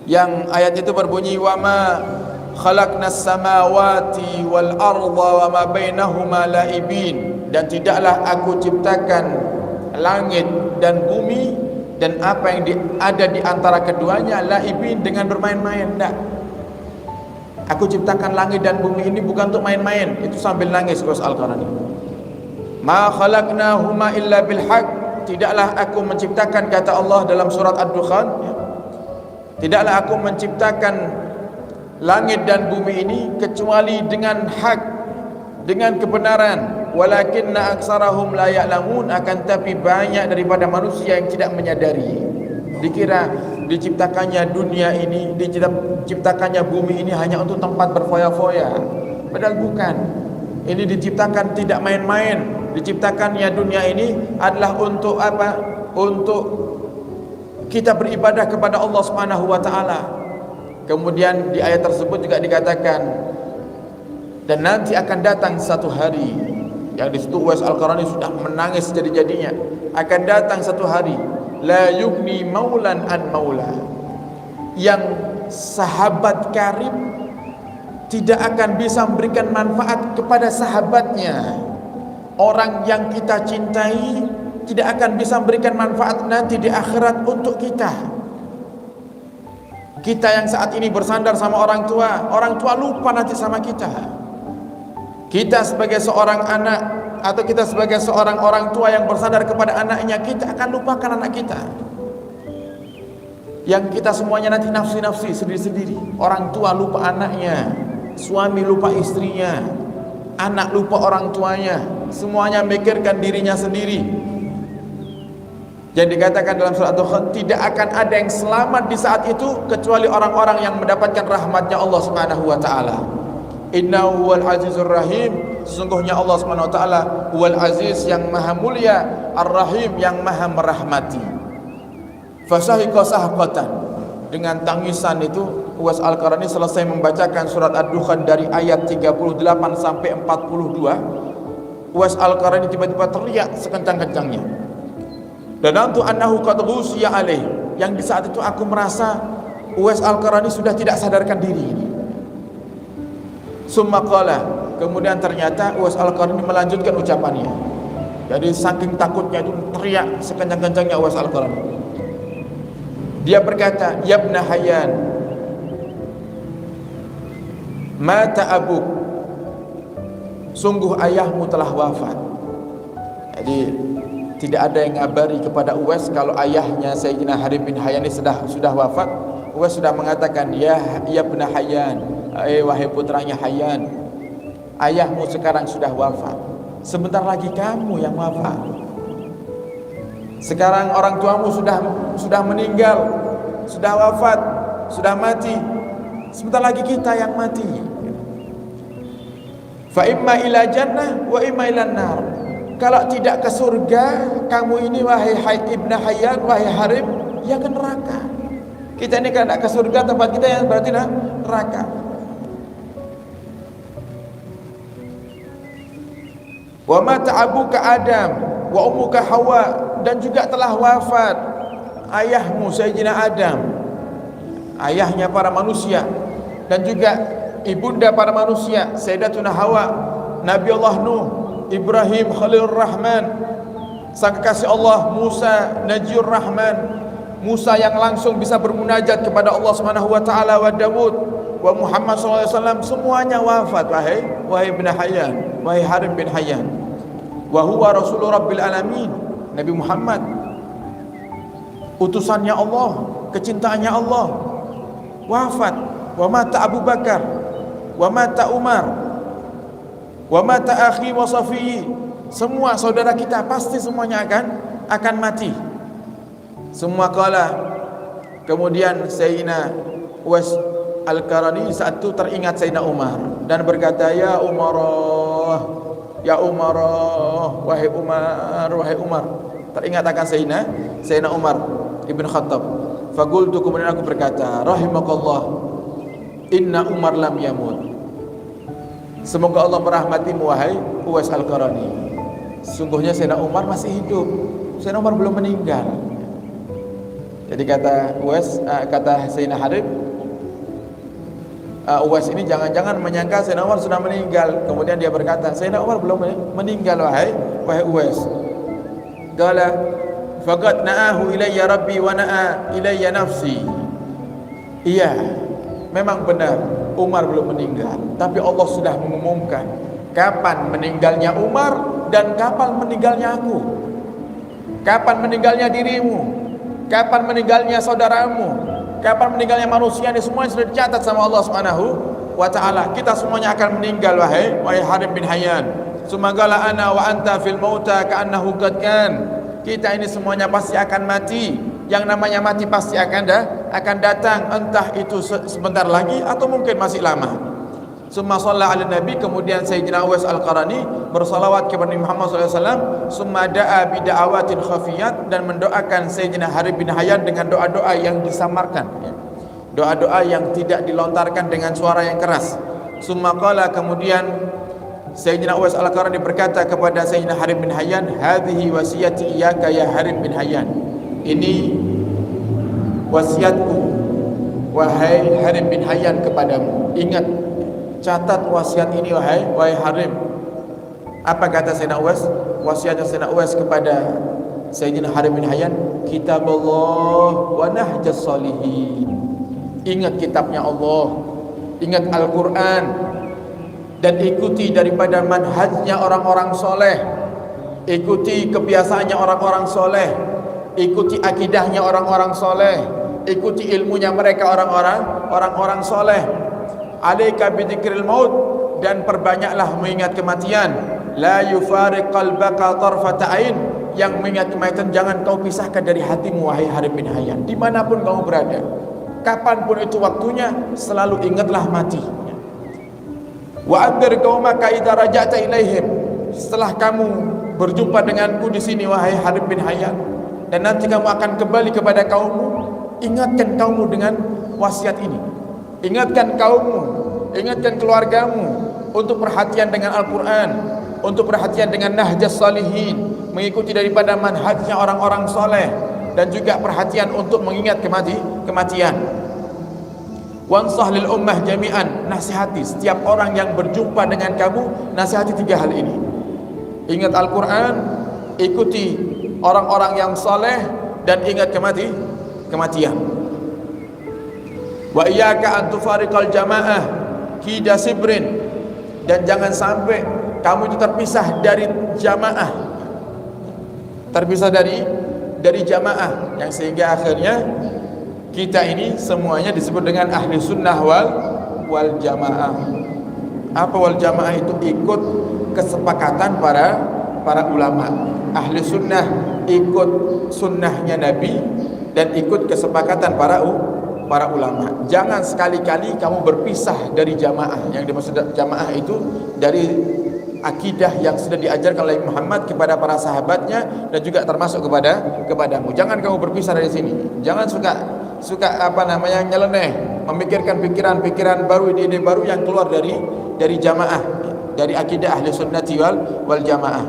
yang ayat itu berbunyi wa ma khalaqnas samawati wal arda wa ma bainahuma laibin, dan tidaklah aku ciptakan langit dan bumi dan apa yang ada di antara keduanya laibin, dengan bermain-main. Enggak. Aku ciptakan langit dan bumi ini bukan untuk main-main. Itu sambil nangis Uwais Al-Qarani. Ma khalaqnahuma illa bil haq, tidaklah aku menciptakan, kata Allah dalam surat Ad-Dukhan, tidaklah aku menciptakan langit dan bumi ini kecuali dengan hak, dengan kebenaran. Walakinna aksarahum la ya'lamun, akan tapi banyak daripada manusia yang tidak menyadari. Dikira diciptakannya dunia ini, diciptakannya bumi ini hanya untuk tempat berfoya-foya, padahal bukan. Ini diciptakan tidak main-main. Diciptakannya dunia ini adalah untuk apa? Untuk kita beribadah kepada Allah Subhanahu wa taala. Kemudian di ayat tersebut juga dikatakan, dan nanti akan datang satu hari, yang di situ Uwais Al-Qarani sudah menangis jadi-jadinya. Akan datang satu hari, la yugni maulan an maula, yang sahabat karib tidak akan bisa memberikan manfaat kepada sahabatnya. Orang yang kita cintai tidak akan bisa memberikan manfaat nanti di akhirat untuk kita. Kita yang saat ini bersandar sama orang tua lupa nanti sama kita. Kita sebagai seorang anak atau kita sebagai seorang orang tua yang bersandar kepada anaknya, kita akan lupakan anak kita. Yang kita semuanya nanti nafsi-nafsi sendiri-sendiri. Orang tua lupa anaknya, suami lupa istrinya, anak lupa orang tuanya, semuanya mikirkan dirinya sendiri. Jadi dikatakan dalam surat Ad-Dukhan, tidak akan ada yang selamat di saat itu kecuali orang-orang yang mendapatkan rahmatnya Allah Subhanahu wa taala. Innahu huwal azizur rahim, sesungguhnya Allah Subhanahu wa taala huwal aziz, yang maha mulia, ar-rahim, yang maha merahmati. Fasahiqa sahqatan, dengan tangisan itu Uwais Al-Qarani selesai membacakan surat Ad-Dukhan dari ayat 38 sampai 42. Uwais Al-Qarani tiba-tiba teriak sekencang-kencangnya, dan antu annahu qad ghusyiya alaih, yang di saat itu aku merasa Uwais Al-Qarani sudah tidak sadarkan diri. Summa qala, kemudian ternyata Uwais Al-Qarani melanjutkan ucapannya. Jadi saking takutnya itu teriak sekencang-kencangnya Uwais Al-Qarani. Dia berkata, ya ibn Hayyan, mata abuk, sungguh ayahmu telah wafat. Jadi tidak ada yang ngabari kepada Uwais kalau ayahnya Sayyidina Harib bin Hayyan ini sudah wafat. Uwais sudah mengatakan, ya ibn Hayyan, wahai putranya Hayyan, ayahmu sekarang sudah wafat, sebentar lagi kamu yang wafat. Sekarang orang tuamu sudah meninggal, sudah wafat, sudah mati, sebentar lagi kita yang mati. Fa imma ila jannah wa imma ila nar, kalau tidak ke surga kamu ini wahai Ibn Hayyan, wahai Harib, ya ke neraka. Kita ini kalau tidak ke surga, tempat kita yang berarti neraka. Wa mata abuka Adam wa ummuka Hawa, dan juga telah wafat ayahmu Sayyidina Adam, ayahnya para manusia, dan juga ibunda para manusia Sayyidatuna Hawa, Nabi Allah Nuh, Ibrahim Khalilur Rahman, sang kekasih Allah Musa Najiyur Rahman, Musa yang langsung bisa bermunajat kepada Allah Subhanahu wa taala, wa Daud, wa Muhammad sallallahu alaihi wasallam, semuanya wafat wahai Ibn Hayyan, wahai Harib bin Hayyan. Wa huwa rasulur rabbil alamin, Nabi Muhammad utusannya Allah, kecintaannya Allah, wafat. Wa mata Abu Bakar, wa mata Umar, wa mata akhi wa Safi, semua saudara kita pasti semuanya akan mati. Semua kala. Kemudian Sayyidina Uwais Al-Qarani saat itu teringat Sayyidina Umar dan berkata, ya Umarah, ya Umarah, wahai Umar, wahai Umar. Teringat akan Sayyidina Umar Ibn Khattab. Faqultu, kemudian aku berkata, rahimakallah, inna Umar lam yamut, semoga Allah merahmatimu wahai Uwais Al-Qarani, sungguhnya Sayyidina Umar masih hidup, Sayyidina Umar belum meninggal. Jadi kata Uwais, kata Sayyidina Harib, Uwais ini jangan-jangan menyangka Sayyidina Umar sudah meninggal. Kemudian dia berkata, Sayyidina Umar belum meninggal wahai Uwais. Qala faqad na'ahu ilayya rabbi wa na'a ilayya nafsi. Iya, memang benar Umar belum meninggal, tapi Allah sudah mengumumkan kapan meninggalnya Umar dan kapan meninggalnya aku. Kapan meninggalnya dirimu, kapan meninggalnya saudaramu, kapan meninggalnya manusia, ini semuanya sudah dicatat sama Allah Subhanahu wa taala. Kita semuanya akan meninggal wahai Harib bin Hayyan. Sumagala ana wa anta fil mauta ka'annahu qad kan. Kita ini semuanya pasti akan mati. Yang namanya mati pasti akan datang, entah itu sebentar lagi atau mungkin masih lama. Summa shalla ala nabi, kemudian Sayyidina Uwais Al-Qarani bersalawat kepada Muhammad SAW. Summa da'a bida'awatin khafiyat, dan mendoakan Sayyidina Harib bin Hayyan dengan doa-doa yang disamarkan, doa-doa yang tidak dilontarkan dengan suara yang keras. Summa qala, kemudian Sayyidina Uwais Al-Qarani berkata kepada Sayyidina Harib bin Hayyan, hadhihi wasiyati iyyaka ya Harib bin Hayyan, ini wasiatku wahai Harib bin Hayyan kepadamu. Ingat, catat wasiat ini wahai Harib. Apa kata Sayyidina Uwais? Wasiatnya Sayyidina Uwais kepada Sayyidina Harib bin Hayyan, kitabullah wa nahjas salihin. Ingat kitabnya Allah, ingat Al-Quran, dan ikuti daripada manhajnya orang-orang soleh, ikuti kebiasaannya orang-orang soleh, ikuti akidahnya orang-orang soleh, ikuti ilmunya mereka orang-orang soleh. Alaika bidzikril maut, dan perbanyaklah mengingat kematian. La yufariq qalbaka tarfata ain, yang mengingat kematian jangan kau pisahkan dari hatimu wahai Harib bin Hayyan. Dimanapun kamu berada, kapanpun itu waktunya, selalu ingatlah mati. Wa anzir qaumaka idza raja'ta ilaihim, setelah kamu berjumpa denganku di sini wahai Harib bin Hayyan, dan nanti kamu akan kembali kepada kaummu, ingatkan kaummu dengan wasiat ini. Ingatkan kaummu, ingatkan keluargamu untuk perhatian dengan Al-Quran, untuk perhatian dengan nahjas salihin, mengikuti daripada manhajnya orang-orang soleh, dan juga perhatian untuk mengingat kematian. Wansah lil ummah jami'an, nasihati setiap orang yang berjumpa dengan kamu, nasihati 3 hal ini. Ingat Al-Quran, ikuti orang-orang yang soleh, dan ingat kematian. Wa iyyaka an tufariqal jamaah kida sibrin, dan jangan sampai kamu itu terpisah dari jamaah, terpisah dari jamaah, yang sehingga akhirnya kita ini semuanya disebut dengan ahli sunnah wal jamaah. Apa wal jamaah itu? Ikut kesepakatan para ulama. Ahli sunnah ikut sunnahnya Nabi, dan ikut kesepakatan para ulama. Jangan sekali-kali kamu berpisah dari jamaah. Yang dimaksud jamaah itu dari akidah yang sudah diajarkan oleh Muhammad kepada para sahabatnya, dan juga termasuk kepadamu. Jangan kamu berpisah dari sini. Jangan suka nyeleneh, memikirkan pikiran-pikiran baru, ide-ide baru yang keluar dari jamaah, dari akidah ahli sunnati wal jamaah.